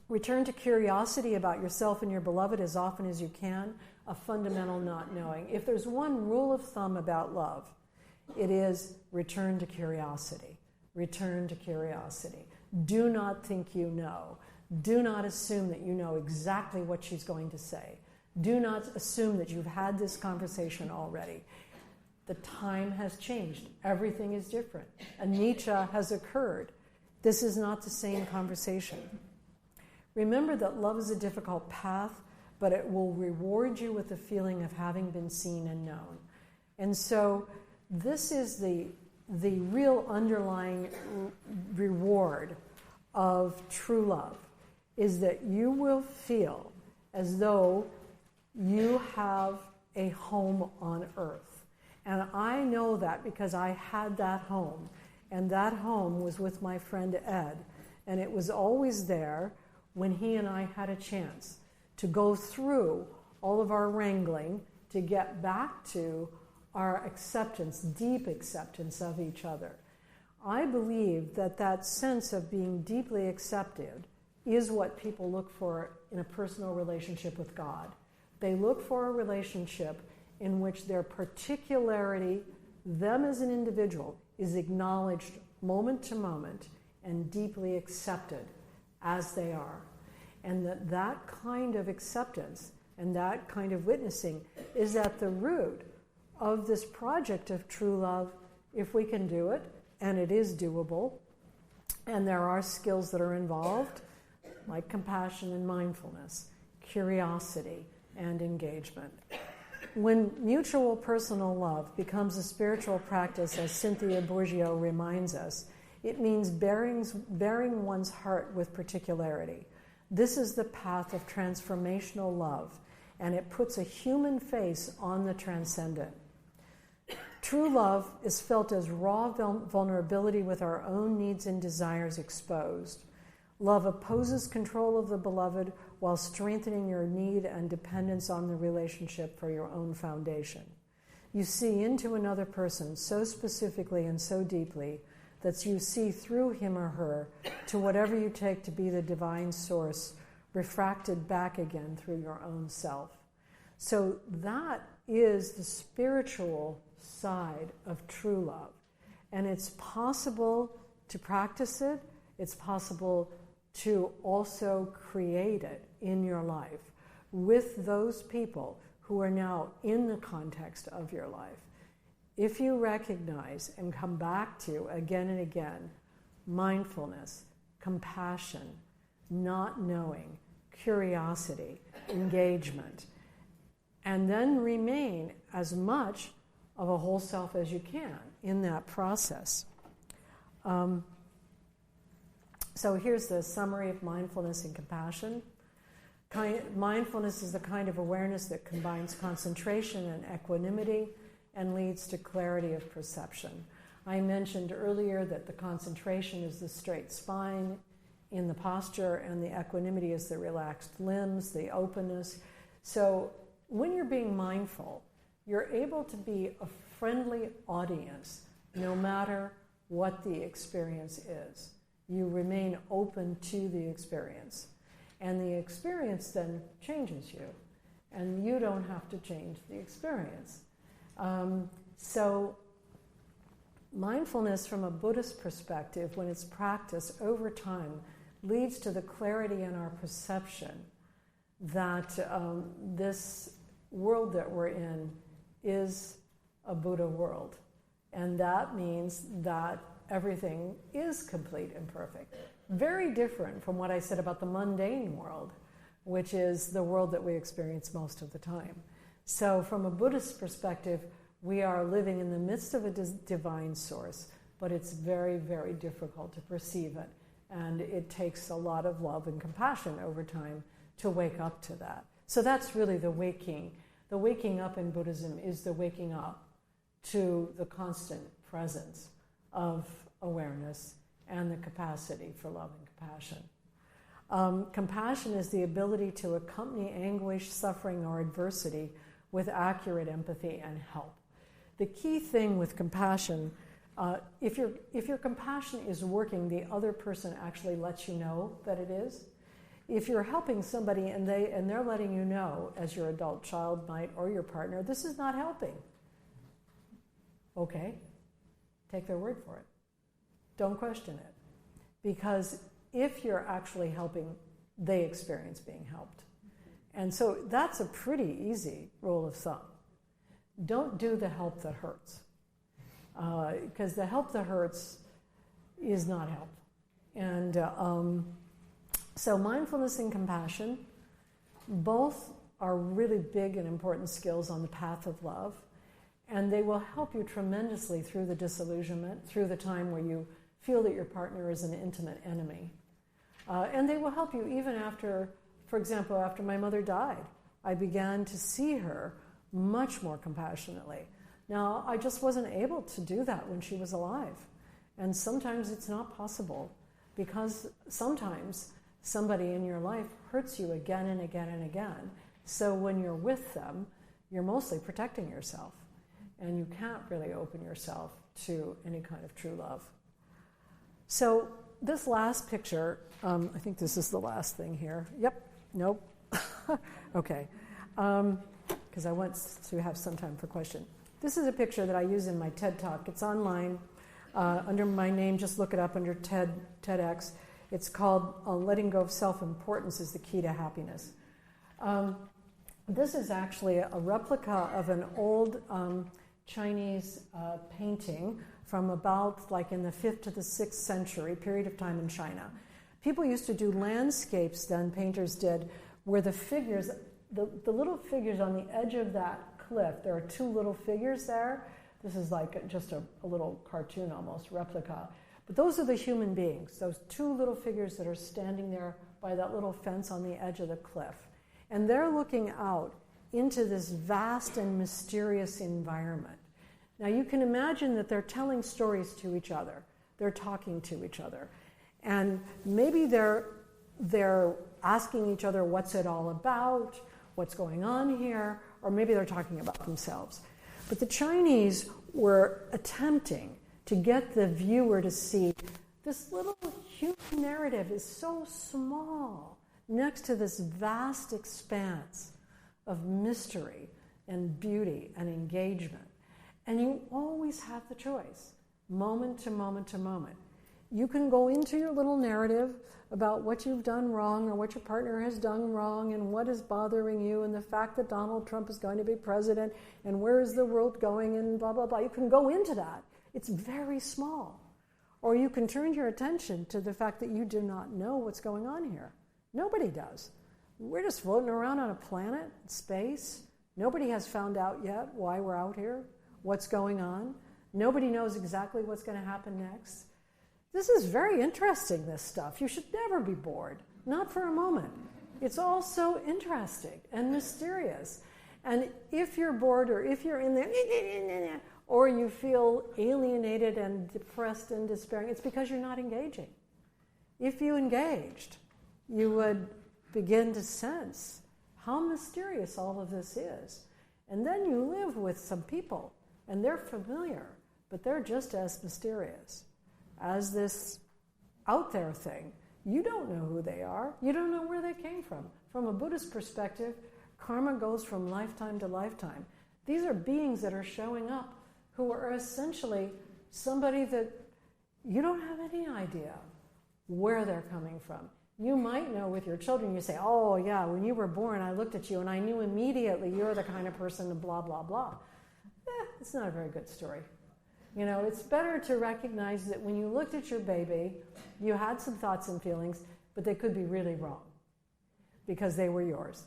Return to curiosity about yourself and your beloved as often as you can, a fundamental not knowing. If there's one rule of thumb about love, it is return to curiosity. Return to curiosity. Do not think you know. Do not assume that you know exactly what she's going to say. Do not assume that you've had this conversation already. The time has changed. Everything is different. A Nietzsche has occurred. This is not the same conversation. Remember that love is a difficult path, but it will reward you with the feeling of having been seen and known. And so this is the real underlying reward of true love, is that you will feel as though you have a home on earth. And I know that because I had that home, and that home was with my friend Ed, and it was always there when he and I had a chance to go through all of our wrangling to get back to our acceptance, deep acceptance of each other. I believe that that sense of being deeply accepted is what people look for in a personal relationship with God. They look for a relationship in which their particularity, them as an individual, is acknowledged moment to moment and deeply accepted as they are. And that kind of acceptance and that kind of witnessing is at the root of this project of true love, if we can do it, and it is doable, and there are skills that are involved, like compassion and mindfulness, curiosity and engagement. When mutual personal love becomes a spiritual practice, as Cynthia Bourgeois reminds us, it means bearing one's heart with particularity. This is the path of transformational love, and it puts a human face on the transcendent. True love is felt as raw vulnerability with our own needs and desires exposed. Love opposes control of the beloved while strengthening your need and dependence on the relationship for your own foundation. You see into another person so specifically and so deeply that you see through him or her to whatever you take to be the divine source, refracted back again through your own self. So that is the spiritual side of true love. And it's possible to practice it. It's possible to also create it in your life with those people who are now in the context of your life. If you recognize and come back to again and again mindfulness, compassion, not knowing, curiosity, engagement, and then remain as much of a whole self as you can in that process. So here's the summary of mindfulness and compassion. Mindfulness is the kind of awareness that combines concentration and equanimity and leads to clarity of perception. I mentioned earlier that the concentration is the straight spine in the posture, and the equanimity is the relaxed limbs, the openness. So when you're being mindful, you're able to be a friendly audience no matter what the experience is. You remain open to the experience. And the experience then changes you. And you don't have to change the experience. So mindfulness from a Buddhist perspective, when it's practiced over time, leads to the clarity in our perception that this world that we're in is a Buddha world. And that means that everything is complete and perfect. Very different from what I said about the mundane world, which is the world that we experience most of the time. So from a Buddhist perspective, we are living in the midst of a divine source, but it's very, very difficult to perceive it. And it takes a lot of love and compassion over time to wake up to that. So that's really the waking. The waking up in Buddhism is the waking up to the constant presence of awareness and the capacity for love and compassion. Compassion is the ability to accompany anguish, suffering, or adversity with accurate empathy and help. The key thing with compassion, if your compassion is working, the other person actually lets you know that it is. If you're helping somebody and they're letting you know, as your adult child might, or your partner, this is not helping. Okay, take their word for it. Don't question it. Because if you're actually helping, they experience being helped. And so that's a pretty easy rule of thumb. Don't do the help that hurts. Because the help that hurts is not help. And so mindfulness and compassion, both are really big and important skills on the path of love. And they will help you tremendously through the disillusionment, through the time where you feel that your partner is an intimate enemy. And they will help you even after, for example, after my mother died. I began to see her much more compassionately. Now, I just wasn't able to do that when she was alive. And sometimes it's not possible because sometimes somebody in your life hurts you again and again and again. So when you're with them, you're mostly protecting yourself. And you can't really open yourself to any kind of true love. So this last picture, I think this is the last thing here. Yep, nope. Okay, because I want to have some time for question. This is a picture that I use in my TED Talk. It's online under my name. Just look it up under TEDx. It's called Letting Go of Self-Importance is the Key to Happiness. This is actually a replica of an old Chinese painting from about like in the 5th to the 6th century, period of time in China. People used to do landscapes then, painters did, where the figures, the little figures on the edge of that cliff, there are two little figures there. This is like just a little cartoon almost, replica. But those are the human beings, those two little figures that are standing there by that little fence on the edge of the cliff. And they're looking out into this vast and mysterious environment. Now you can imagine that they're telling stories to each other. They're talking to each other. And maybe they're asking each other, what's it all about? What's going on here? Or maybe they're talking about themselves. But the Chinese were attempting to get the viewer to see this little human narrative is so small next to this vast expanse of mystery and beauty and engagement. And you always have the choice, moment to moment to moment. You can go into your little narrative about what you've done wrong or what your partner has done wrong and what is bothering you and the fact that Donald Trump is going to be president and where is the world going and blah, blah, blah. You can go into that. It's very small. Or you can turn your attention to the fact that you do not know what's going on here. Nobody does. We're just floating around on a planet, space. Nobody has found out yet why we're out here, what's going on. Nobody knows exactly what's going to happen next. This is very interesting, this stuff. You should never be bored, not for a moment. It's all so interesting and mysterious. And if you're bored, or if you're in there, or you feel alienated and depressed and despairing, it's because you're not engaging. If you engaged, you would begin to sense how mysterious all of this is. And then you live with some people, and they're familiar, but they're just as mysterious as this out there thing. You don't know who they are. You don't know where they came from. From a Buddhist perspective, karma goes from lifetime to lifetime. These are beings that are showing up who are essentially somebody that you don't have any idea where they're coming from. You might know with your children, you say, oh yeah, when you were born, I looked at you and I knew immediately you're the kind of person, blah, blah, blah. It's not a very good story. You know, it's better to recognize that when you looked at your baby, you had some thoughts and feelings, but they could be really wrong because they were yours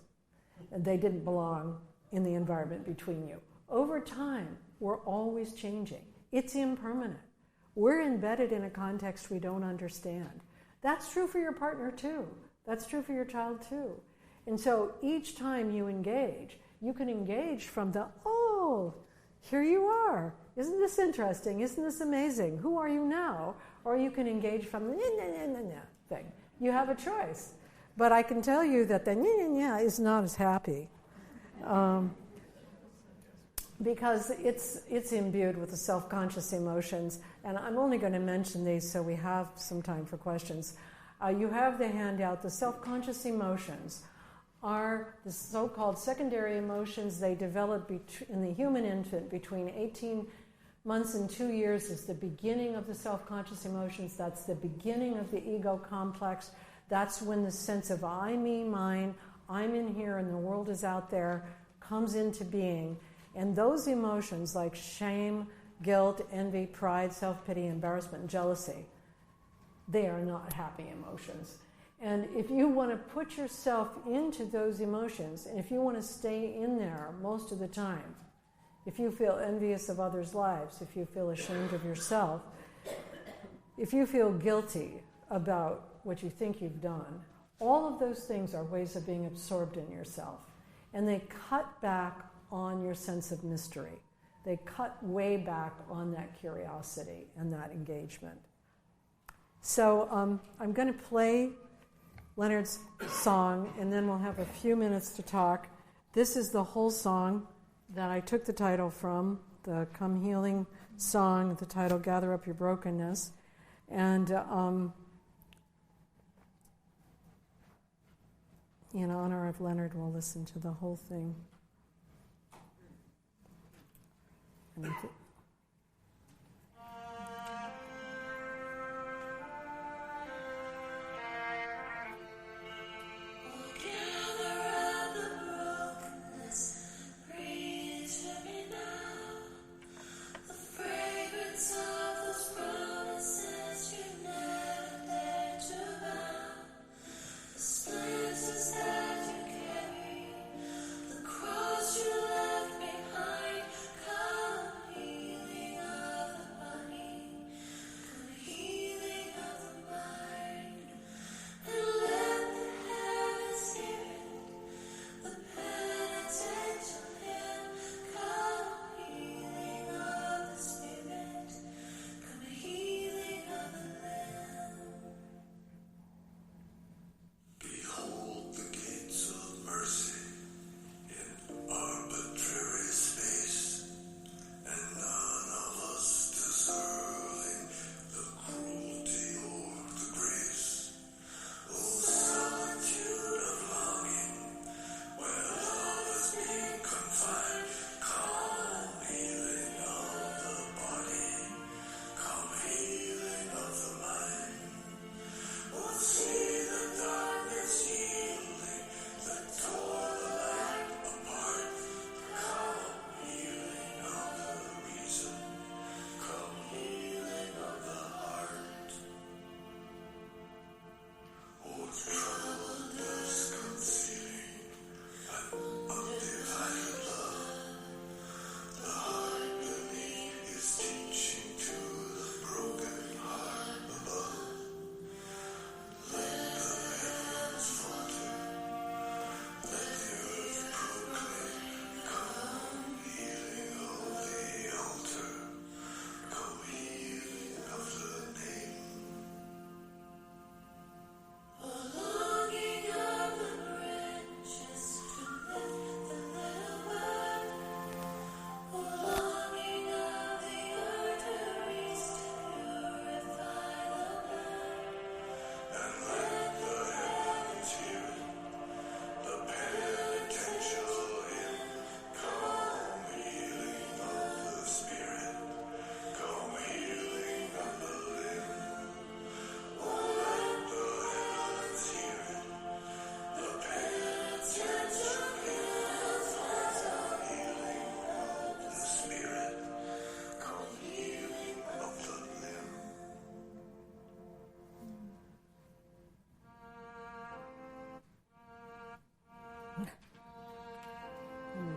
and they didn't belong in the environment between you. Over time, we're always changing. It's impermanent. We're embedded in a context we don't understand. That's true for your partner too. That's true for your child too. And so each time you engage, you can engage from the, oh, here you are. Isn't this interesting? Isn't this amazing? Who are you now? Or you can engage from the thing. You have a choice. But I can tell you that the is not as happy. Because it's imbued with the self-conscious emotions. And I'm only going to mention these so we have some time for questions. You have the handout. The self-conscious emotions are the so-called secondary emotions. They develop in the human infant between 18 months and 2 years is the beginning of the self-conscious emotions. That's the beginning of the ego complex. That's when the sense of I, me, mine, I'm in here and the world is out there comes into being. And those emotions like shame, guilt, envy, pride, self-pity, embarrassment, and jealousy, they are not happy emotions. And if you want to put yourself into those emotions, and if you want to stay in there most of the time, if you feel envious of others' lives, if you feel ashamed of yourself, if you feel guilty about what you think you've done, all of those things are ways of being absorbed in yourself. And they cut back on your sense of mystery. They cut way back on that curiosity and that engagement. So I'm going to play Leonard's song, and then we'll have a few minutes to talk. This is the whole song that I took the title from, the Come Healing song, the title Gather Up Your Brokenness. And in honor of Leonard, we'll listen to the whole thing. And Come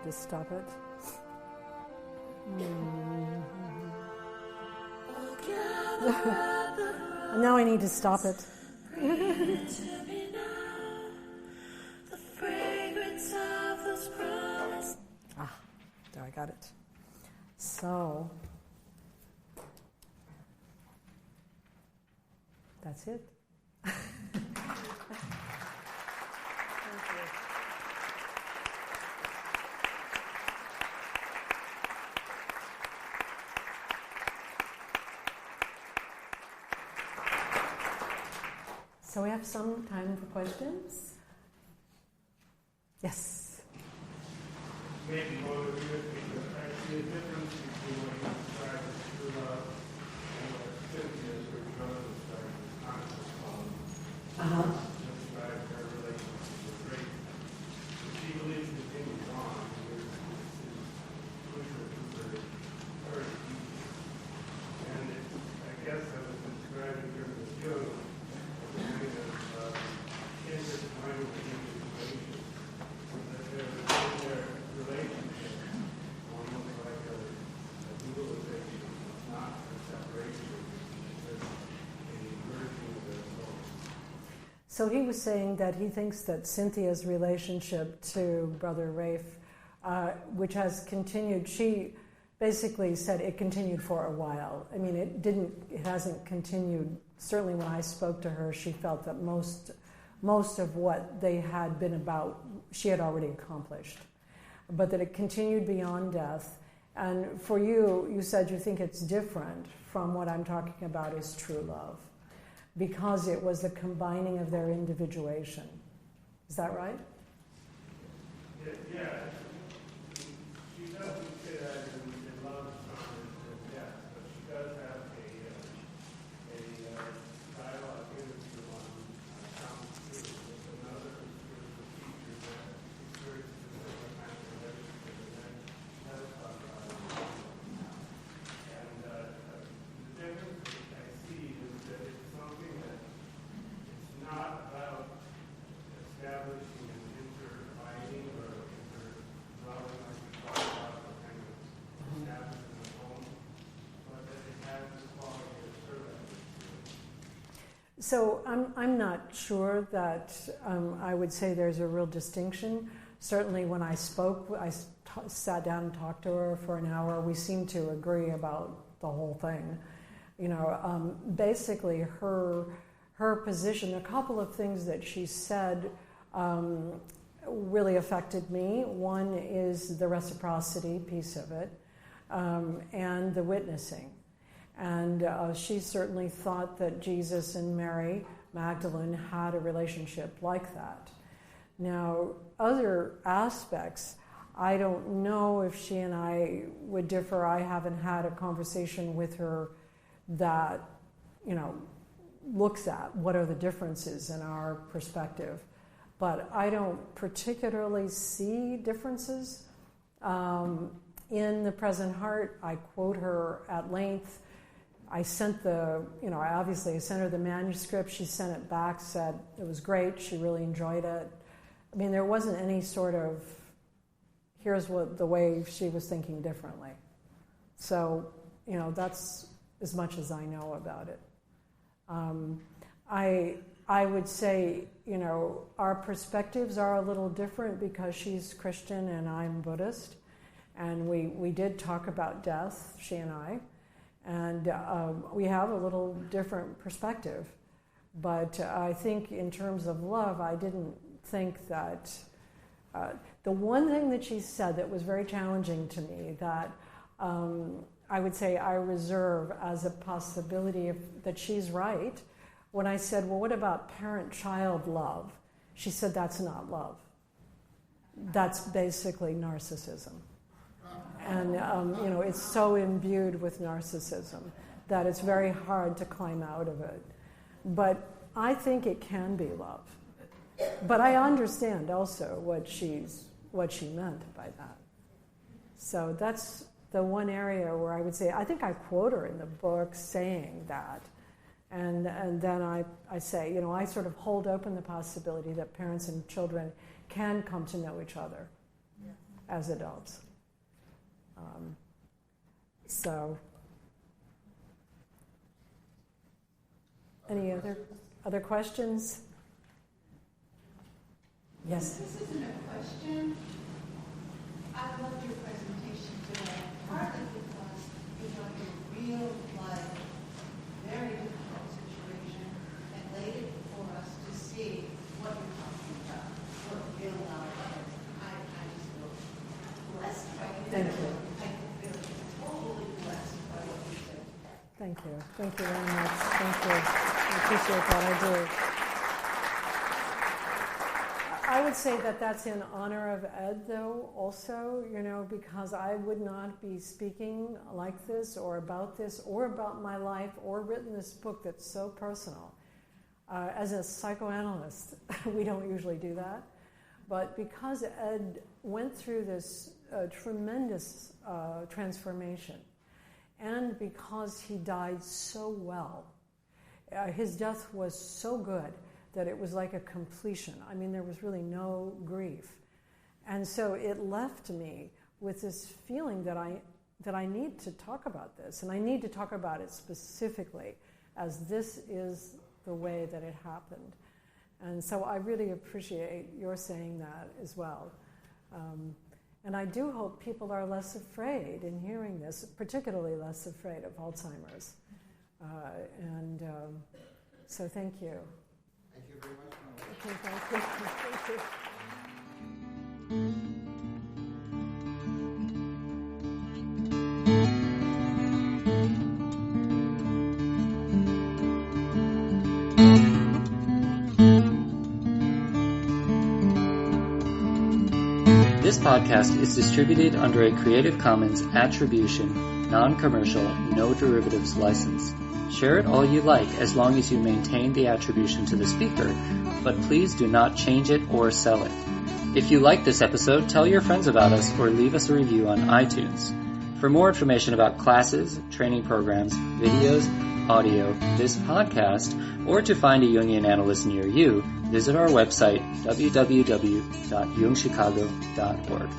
to stop it. Now I need to stop it. There, I got it. So, that's it. Thank you. So we have some time for questions. Yes. Maybe one of you because I see a difference between what you describe as true love and what Cynthia's or Jonathan described as conscious love. Described her relationship with Grace. She believes continues on. This is crucial to her teaching. And I guess I was describing her as Jung as a kind of intertwined individuation. That there was in their relationship almost like a dualization, not a separation, but a merging of their souls. So he was saying that he thinks that Cynthia's relationship to Brother Rafe, which has continued, she basically said it continued for a while. I mean, it hasn't continued. Certainly when I spoke to her, she felt that most of what they had been about, she had already accomplished. But that it continued beyond death. And for you, you said you think it's different from what I'm talking about is true love. Because it was the combining of their individuation. Is that right? Yeah. She doesn't say that in love and death, but she does have a dialogue interview on Count 2 with another spiritual teacher that experiences a similar kind of relationship, and then has talked about it. And the difference that I see is that it's something that it's not about establishing an intertwining or interdwelling like we talk about the kind of establishing a home, but that it has this quality of service. So I'm not sure that I would say there's a real distinction. Certainly when I spoke, I sat down and talked to her for an hour. We seemed to agree about the whole thing. You know, basically her position, a couple of things that she said really affected me. One is the reciprocity piece of it, and the witnessing. And she certainly thought that Jesus and Mary Magdalene had a relationship like that. Now, other aspects, I don't know if she and I would differ. I haven't had a conversation with her that, you know, looks at what are the differences in our perspective. But I don't particularly see differences. In The Present Heart, I quote her at length. I sent I sent her the manuscript. She sent it back, said it was great. She really enjoyed it. I mean, there wasn't any sort of, here's the way she was thinking differently. So, you know, that's as much as I know about it. I would say, you know, our perspectives are a little different because she's Christian and I'm Buddhist. And we did talk about death, she and I. And we have a little different perspective. But I think in terms of love, I didn't think that... the one thing that she said that was very challenging to me that I would say I reserve as a possibility that she's right. When I said, well, what about parent-child love? She said, that's not love. That's basically narcissism. And, you know, it's so imbued with narcissism that it's very hard to climb out of it. But I think it can be love. But I understand also what she meant by that. So that's the one area where I would say, I think I quote her in the book saying that. And then I say, you know, I sort of hold open the possibility that parents and children can come to know each other. as adults. So, any other questions? Yes? This isn't a question. I loved your presentation today, partly because you took a real life, very difficult situation and laid it before us to see what you're talking about, what real life is. I just feel blessed by you. Thank you. I feel totally blessed by what you said. Thank you. Thank you very much. Thank you. I appreciate that. I do. I would say that that's in honor of Ed, though, also, because I would not be speaking like this or about my life or written this book that's so personal. As a psychoanalyst, we don't usually do that. But because Ed went through this tremendous transformation, and because he died so well, his death was so good that it was like a completion. I mean, there was really no grief. And so it left me with this feeling that I need to talk about this, and I need to talk about it specifically, as this is the way that it happened. And so I really appreciate your saying that as well. And I do hope people are less afraid in hearing this, particularly less afraid of Alzheimer's. So thank you. Thank you very much. Okay, thank you. Thank you. This podcast is distributed under a Creative Commons Attribution, Non-Commercial, No Derivatives license. Share it all you like as long as you maintain the attribution to the speaker, but please do not change it or sell it. If you like this episode, tell your friends about us or leave us a review on iTunes. For more information about classes, training programs, videos, audio, this podcast, or to find a Jungian analyst near you, visit our website, www.jungchicago.org.